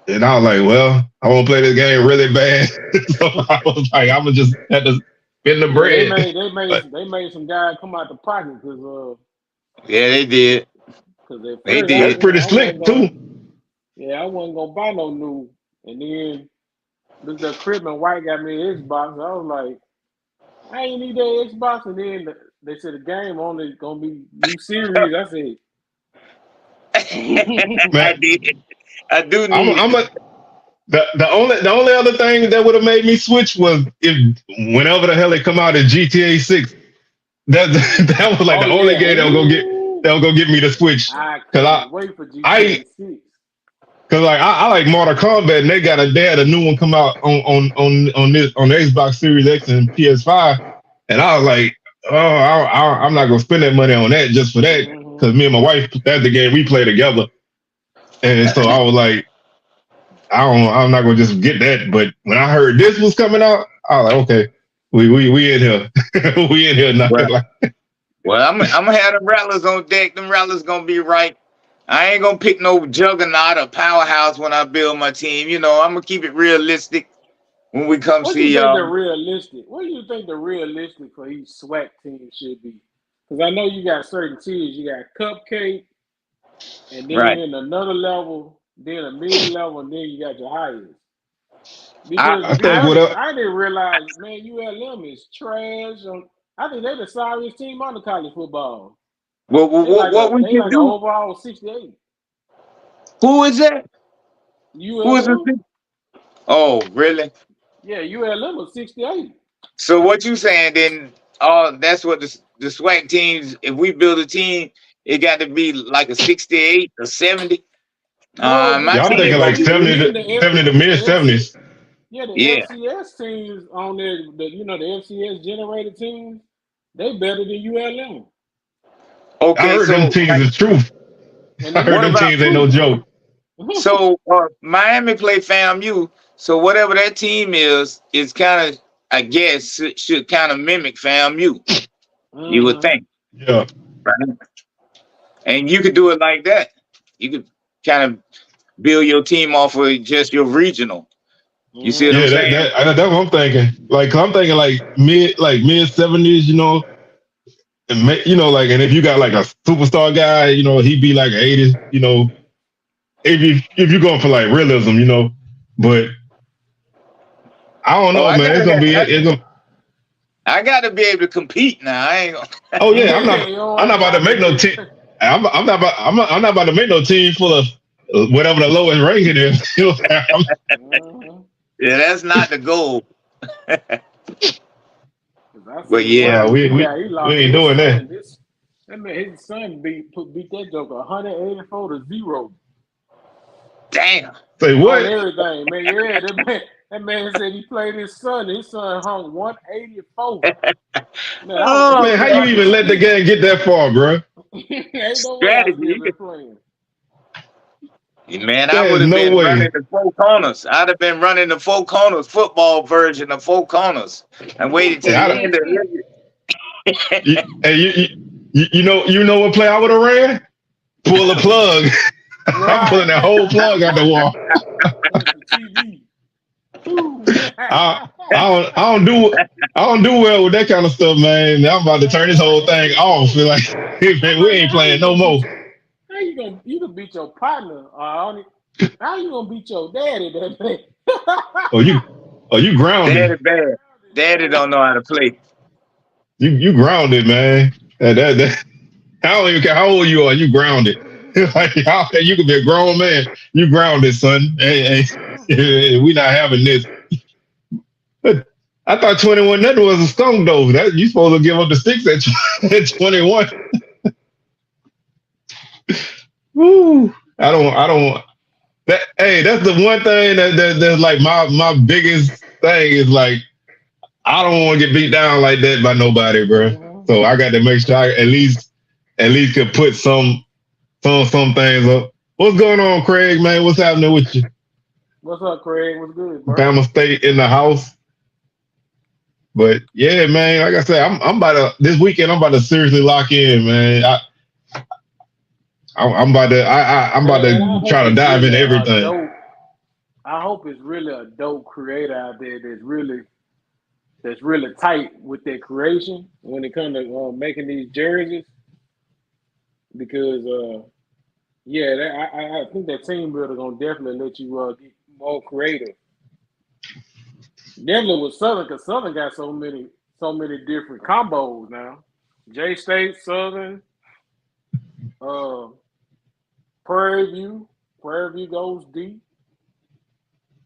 And I was like, well, I want to play this game really bad. So I was like, I'm gonna just have to spend the Yeah, they bread. made they But made they made some guy come out the pocket Yeah, they did. at They first that's did. pretty slick too. I wasn't gonna buy no new, and then looked up Crib and White got me an Xbox. I was like, I ain't need that Xbox, and then they said the game only gonna be new series. I said, I Man, did. I do I'm need I'm it. a the only other thing that would have made me switch was if whenever the hell it come out at GTA 6. That that was like oh the only yeah, game ooh, that was gonna get me to switch. I Cause can't wait for I GTA 6. cause like I like Mortal Kombat and they had a new one come out on the Xbox Series X and PS5, and I was like, oh, I'm not gonna spend that money on that just for that. Mm-hmm. Cause me and my wife, that's the game we play together, and so I was like, I'm not gonna just get that. But when I heard this was coming out, I was like, okay, we in here, we in here now. Well, Like, well, I'm gonna have them rattlers on deck. Them rattlers gonna be right. I ain't gonna pick no juggernaut or powerhouse when I build my team. I'm gonna keep it realistic when we come What do you see think y'all. the realistic? What do you think the realistic for each SWAC team should be? Because I know you got certain tiers. You got cupcake, and Right. then another level, then a mid level, and then you got your highest. I, Because I to be think honest, what I didn't realize, man, ULM is trash. I think they're the sorriest team on the college football. what we They can like an do? overall 68. Who is that? Who is ULM, this? Oh, really? yeah, ULM was 68. So what you saying then? Oh, that's what the SWAC teams. If we build a team, it got to be like a 68 or 70. No, it My y'all depends. team thinking gonna like be 70 Then to 70 to mid the FC, 70s. yeah, the yeah. FCS teams on there, the FCS generated teams, they better than ULM. I Okay, heard them so teams like, is truth. And I them heard what them teams about? is teams ain't no true. joke. So Miami play FAMU. So whatever that team is kind of, I guess, should kind of mimic FAMU. You would think, Yeah. right? And you could do it like that. You could kind of build your team off of just your regional. You see what I'm Yeah, saying? that's what I'm thinking. Like I'm thinking like mid 70s, and like, and if you got like a superstar guy, he'd be like 80s, if you're going for like realism, But I don't Oh, know, man. It's gonna be it's gonna. I got to be able to compete now. I ain't gonna. Oh yeah, You know, I'm not about to make no team. I'm not about to make no team full of whatever the lowest ranking is. Yeah, that's not the goal. I But seen one yeah, Nah, recent we guy. He we lost ain't his doing that. son. His son beat that joker 184-0 damn. Say on what? everything, man. Yeah, that man said he played his son. His son hung 184. Man, he Oh Man, was how you dropping even let the sticks. game get that far, bro? Ain't no way I strategy. still been playing. Man, I would There's have no been running way. the four corners. I'd have been running the four corners football version of four corners and waited to Hey, the end of it. hey, you know what play I would have ran? Pull a plug. I'm Right. pulling that whole plug out the wall. With the TV. I, I don't do well with that kind of stuff, man. I'm about to turn this whole thing off. Feel like, man, we ain't playing no more. How you gonna beat your partner? How you gonna beat your daddy that day? Oh, you Daddy grounded. bad. Daddy don't know how to play. You grounded, man. I don't even care how old you are. You grounded. Like you could be a grown man. You grounded, son. Hey, we not having this. But I thought 21 nothing was a skunk though. That you supposed to give up the sticks at 21. Woo. I don't. That's the one thing that's like my biggest thing is like I don't want to get beat down like that by nobody, bro. So I got to make sure I at least could put some things up. What's going on, Craig, man? What's happening with you? What's up, Craig? What's good, bro? Bama State in the house. But yeah, man, like I said, I'm about to this weekend. I'm about to seriously lock in, man. I'm about to try to dive into everything. I hope it's really a dope creator out there that's really tight with their creation when it comes to making these jerseys. Because I think that team builder gonna definitely let you get more creative. Definitely with Southern, because Southern got so many different combos now. J State, Southern, Prairie View goes deep.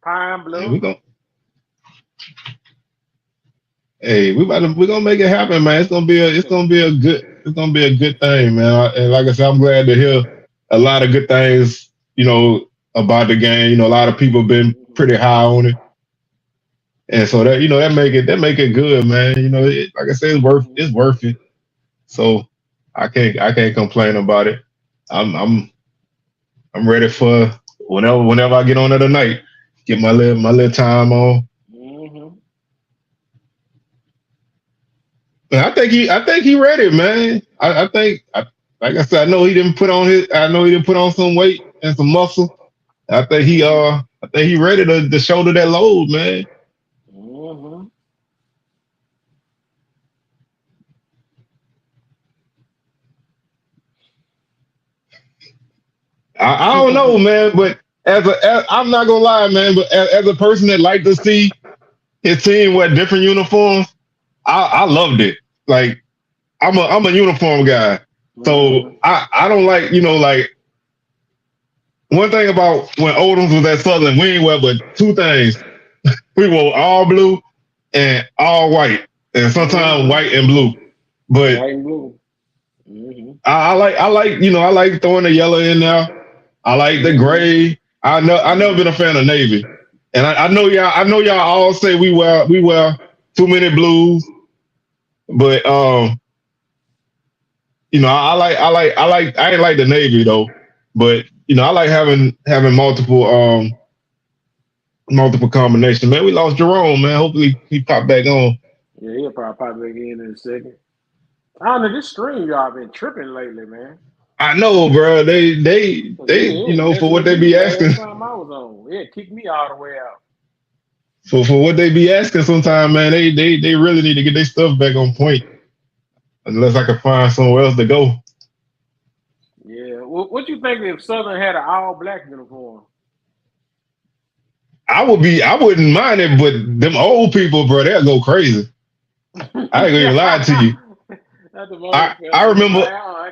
Pine Bluff. We're gonna make it happen, man. It's gonna be a good thing, man. And like I said, I'm glad to hear a lot of good things, about the game. A lot of people been pretty high on it. And so that that make it good, man. Like I said, it's worth it. So I can't complain about it. I'm ready for whenever I get on it tonight. Get my little time on. I think he ready, man. I think like I said, I know he didn't put on some weight and some muscle. I think he ready to shoulder that load, man. I don't know, man, but I'm not gonna lie, man, but as a person that like to see his team wear different uniforms, I loved it. Like I'm a uniform guy, so I don't like like one thing about when Odoms was at Southern, we ain't wear but two things. We wore all blue and all white, and sometimes white and blue. But White and blue. I like throwing the yellow in there. I like the gray. I never been a fan of navy, and I know y'all all say we wear too many blues, but I ain't like the navy though, but I like having multiple combinations. Man, we lost Jerome, man. Hopefully he popped back on. Yeah, he'll probably pop back in a second. I don't know, this stream y'all been tripping lately, man. I know, bro. They for what they be asking. Last time I was on, it kicked me all the way out. For what they be asking sometimes, man, they really need to get their stuff back on point. Unless I can find somewhere else to go. Yeah. What you think if Southern had an all black uniform? I wouldn't mind it, but them old people, bro, they'll go crazy. I ain't gonna even lie to you. I remember. I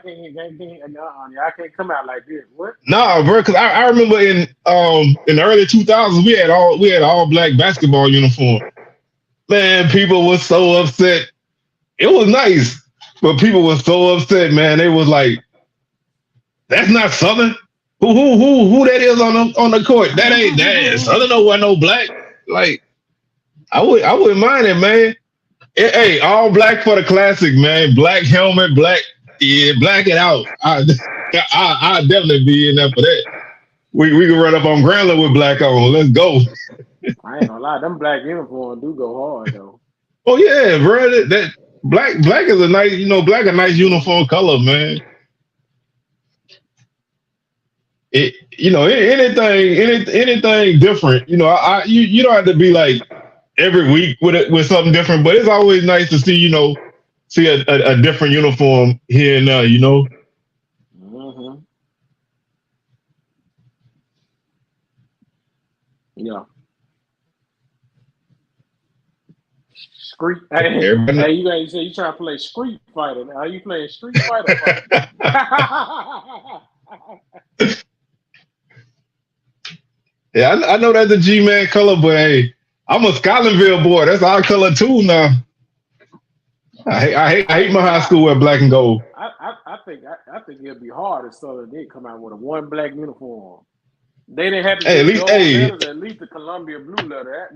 can't come out like this. What? Nah, bro, because I remember in the early 2000s we had all black basketball uniform. Man, people were so upset. It was nice, but people were so upset. Man, they was like, "That's not Southern. Who that is on the court? That ain't Southern. Don't wear no black. Like, I wouldn't mind it, man." Hey, all black for the classic, man. Black helmet, black it out. I definitely be in there for that. We can run up on Grambling with black on. Let's go. I ain't gonna lie, them black uniforms do go hard though. Oh yeah, bro. That black is a nice, black a nice uniform color, man. Anything different. You don't have to be like every week with something different, but it's always nice to see a different uniform here and there, Yeah. Street. Hey, you say you trying to play Street Fighter. Are you playing Street Fighter? Yeah, I know that's a G-Man color, but hey, I'm a Scotlandville boy. That's our color too now. I hate my high school with black and gold. I think it'd be hard if Southern did come out with a one black uniform. They didn't have to at least the Columbia blue letter.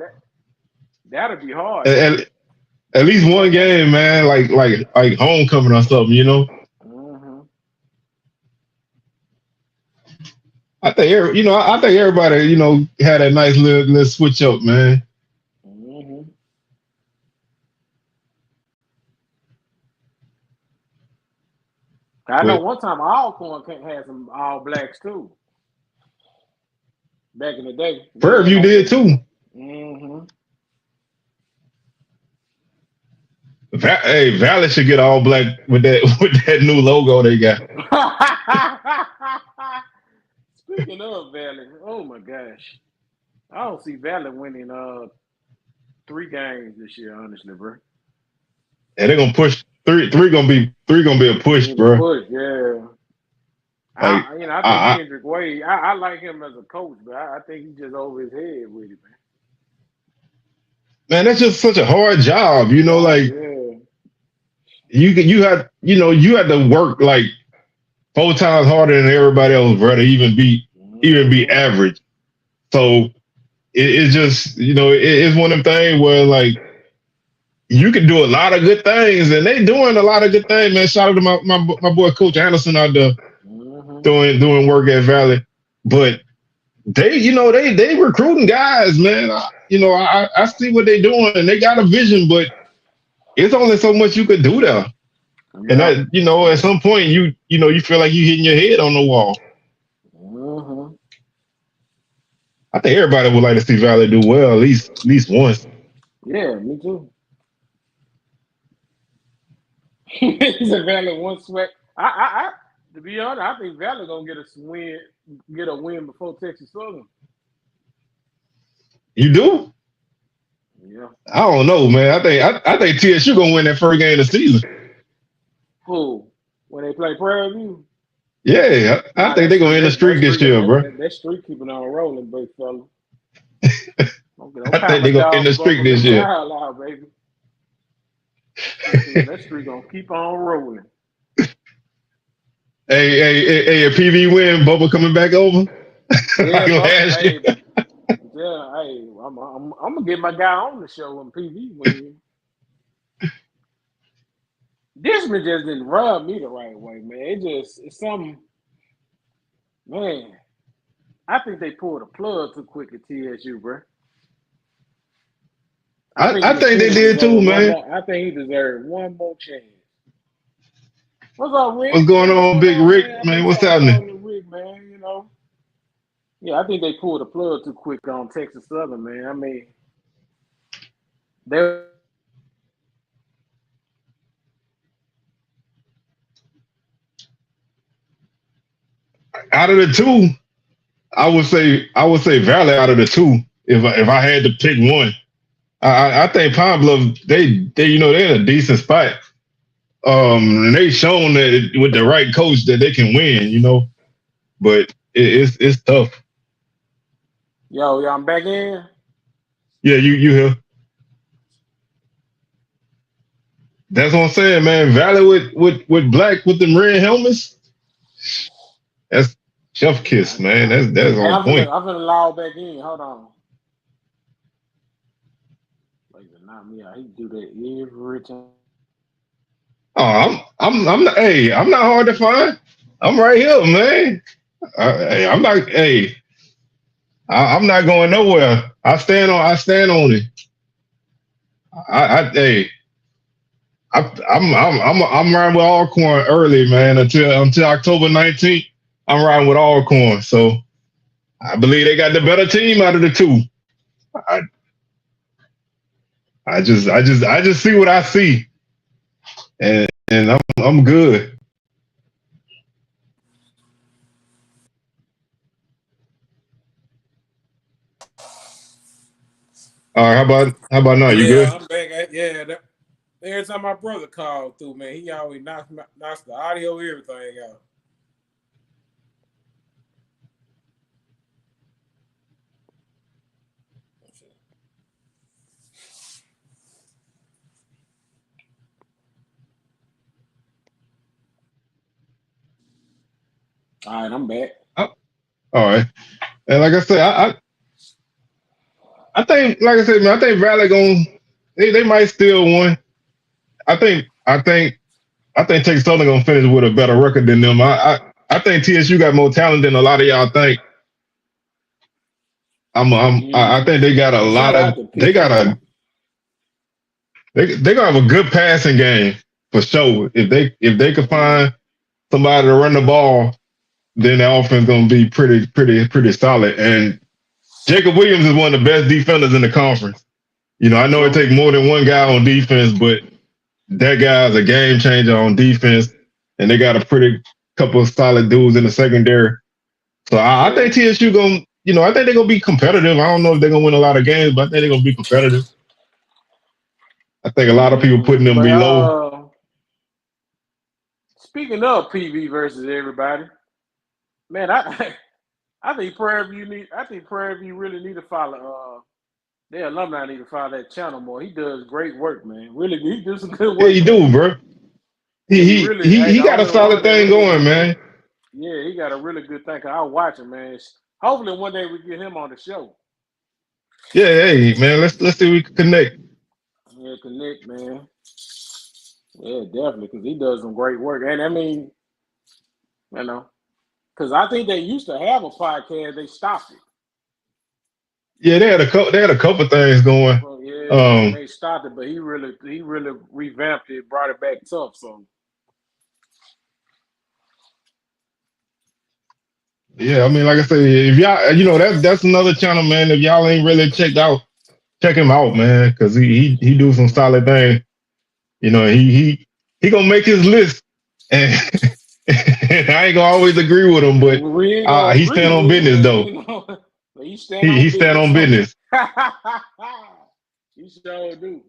That'd be hard. At least one game, man, like homecoming or something, I think everybody, had a nice little switch up, man. I know one time Alcorn had some all blacks too. Back in the day. Prairie View did too. Hey, Valley should get all black with that new logo they got. Speaking of Valley, oh my gosh, I don't see Valley winning 3 games this year, honestly, bro. And they're gonna push three. Gonna be a push, bro. Push, yeah. I think Kendrick Wade. I like him as a coach, but I think he's just over his head with it, man. Man, that's just such a hard job, like you had to work like 4 times harder than everybody else, bro, to even be average. So it's just, it's one of them things where like you can do a lot of good things, and they doing a lot of good things, man. Shout out to my boy Coach Anderson out there doing work at Valley. But they recruiting guys, man. I see what they're doing, and they got a vision, but it's only so much you could do there. And that, at some point you feel like you hitting your head on the wall. I think everybody would like to see Valley do well at least once. Yeah, me too. He's a Valley one SWAC. To be honest, I think Valley gonna get a win before Texas Southern. You do? Yeah. I don't know, man. I think TSU gonna win that first game of the season. Who? When they play Prairie View? Yeah, I think they're gonna end the streak this year, bro. That streak keeping on rolling, big fella. I think they're gonna end the streak this year. Loud, baby. That streak gonna keep on rolling. Hey, a PV win, Bubba coming back over. Yeah, hey, I'm gonna get my guy on the show when PV win. This one just didn't rub me the right way, man. It's something, man. I think they pulled a plug too quick at TSU, bro. I think they did too, man. I think he deserved one more chance. What's up, Rick? What's going on, Big Rick, man? What's happening? Rick, man, you know. Yeah, I think they pulled the plug too quick on Texas Southern, man. I mean, they. Out of the two, I would say Valley out of the two. If I had to pick one, I think Pine Bluff they they're in a decent spot. And they've shown that with the right coach that they can win, but it's tough. Yo, I'm back in. Yeah, you here. That's what I'm saying, man. Valley with black with them red helmets. That's chef kiss, man. That's on point. I'm gonna log back in. Hold on. Like, not me. He do that every time. Oh, I'm not. Hey, I'm not hard to find. I'm right here, man. I'm not. Hey, I'm not going nowhere. I stand on it. I'm riding with Alcorn early, man. Until October 19th, I'm riding with Alcorn. So I believe they got the better team out of the two. I just see what I see, and I'm good. All right, how about now? You good? I'm back. Every time my brother called through, man, he always knocks the audio, everything out. All right, I'm back. All right, and like I said, I think, like I said, man, I think Valley they might steal one. I think Texas Southern gonna finish with a better record than them. I think TSU got more talent than a lot of y'all think. I think they got a lot of they're gonna have a good passing game for sure. If they could find somebody to run the ball, then the offense gonna be pretty solid. And Jacob Williams is one of the best defenders in the conference. I know it takes more than one guy on defense, but that guy's a game changer on defense, and they got a pretty couple of solid dudes in the secondary. So I think TSU I think they're gonna be competitive. I don't know if they're gonna win a lot of games, but I think they're gonna be competitive. I think a lot of people putting them below. Speaking of PV versus everybody, man, I think Prairie View really need to follow. Their alumni need to follow that channel more. He does great work, man. Really, he does some good work. Yeah, you do, bro. He got a solid thing going, man. Yeah, he got a really good thing. I'll watch him, man. Hopefully, one day we get him on the show. Yeah, hey, man. Let's see if we can connect. Yeah, connect, man. Yeah, definitely, because he does some great work. And I mean, because I think they used to have a podcast, they stopped it. Yeah, they had a couple things going. Well, yeah, they stopped it, but he really revamped it, brought it back tough. So yeah, I mean, like I said, if y'all, that's another channel, man. If y'all ain't really checked out, check him out, man, because he do some solid things. He gonna make his list, and I ain't gonna always agree with him, but We ain't gonna he agree stand on with business though. him. But he stand on He business. stand on business. He sure do.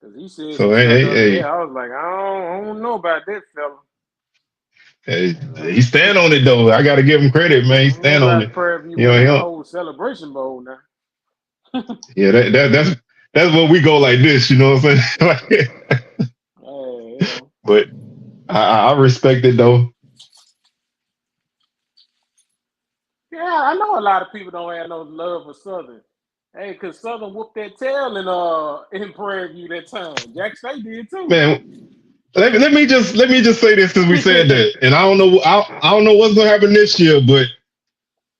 Cause he said So some stuff the other day. hey, I was like, I don't know about that fella. hey, he stand on it though. I gotta give him credit, man. He I don't know stand on about it. Prairie View You know, winning the him. whole celebration bowl now. Yeah, that's what we go like this. You know what I'm saying? Like, Yeah. but I respect it though. Yeah, I know a lot of people don't have no love for Southern. Hey, cause Southern whooped that tail in Prairie View that time. Jack State did too. Man, let me just say this because we said that, and I don't know what's gonna happen this year, but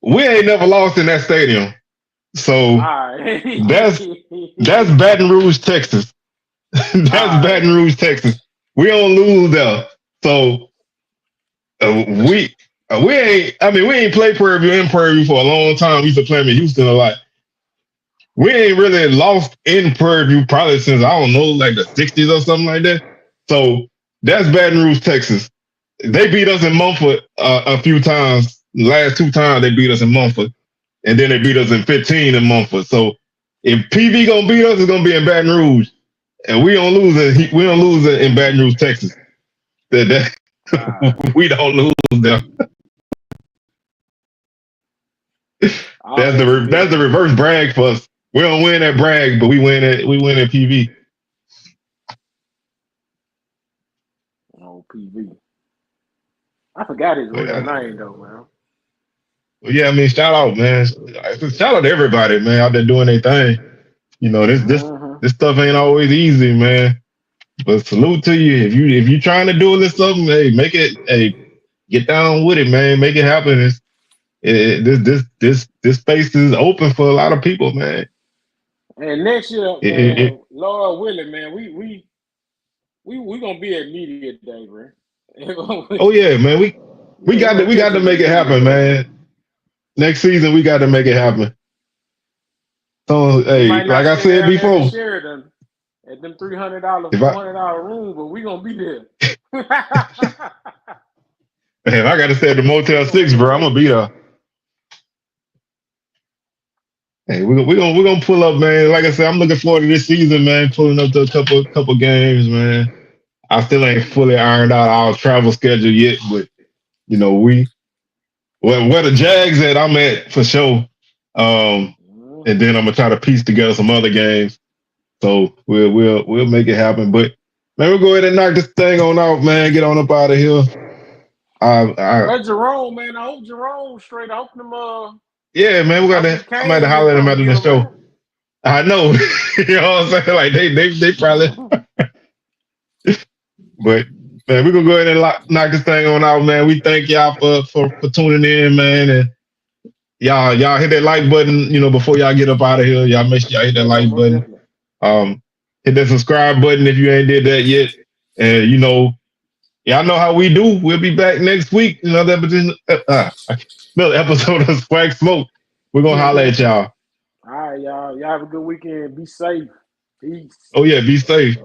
we ain't never lost in that stadium. So Right. that's Baton Rouge, Texas. That's Baton Rouge, Texas. We don't lose there. So we ain't. I mean, we ain't played Prairie View in Prairie View for a long time. We used to play them in Houston a lot. We ain't really lost in Prairie View probably since I don't know, like the '60s or something like that. So that's Baton Rouge, Texas. They beat us in Mumford a few times. Last 2 times they beat us in Mumford, and then they beat us in 15 in Mumford. So if PV gonna beat us, it's gonna be in Baton Rouge, and we don't lose it. We don't lose it in Baton Rouge, Texas. We don't lose there. That's the reverse brag for us. We don't win at brag, but we win at PV. Oh, PV. I forgot his real name though, man. Well, yeah, I mean, shout out, man. Shout out to everybody, man, out there doing their thing. You know, this stuff ain't always easy, man. But salute to you. If you trying to do this something, hey, make it. Hey, get down with it, man. Make it happen. This space is open for a lot of people, man. And next year, man, Lord willing, man, we gonna be at media day, bro. Oh yeah, man. We got to make it happen, man. Next season we got to make it happen. So hey, like I said before, Sheridan at them $300, $400 room, but we gonna be there. If I got to stay at the Motel 6, bro, I'm gonna be there. Hey, we're gonna pull up, man. Like I said, I'm looking forward to this season, man. Pulling up to a couple games, man. I still ain't fully ironed out our travel schedule yet, but you know where the Jags at, I'm at for sure. And then I'm gonna try to piece together some other games. So we'll make it happen. But man, we'll go ahead and knock this thing on out, man. Get on up out of here. Let Jerome, man. I hope Jerome straight. I hope them. Yeah, man. I'm about to holler at him after the show. Man. I know. You know what I'm saying? Like they probably. But man, we're gonna go ahead and knock this thing on out, man. We thank y'all for tuning in, man. And y'all hit that like button, you know, before y'all get up out of here. Y'all make sure y'all hit that like button. Hit that subscribe button if you ain't did that yet. And you know, y'all know how we do. We'll be back next week. Another episode of SWAC Smoke. We're gonna holler at y'all. All right, y'all. Y'all have a good weekend. Be safe. Peace. Oh yeah, be safe.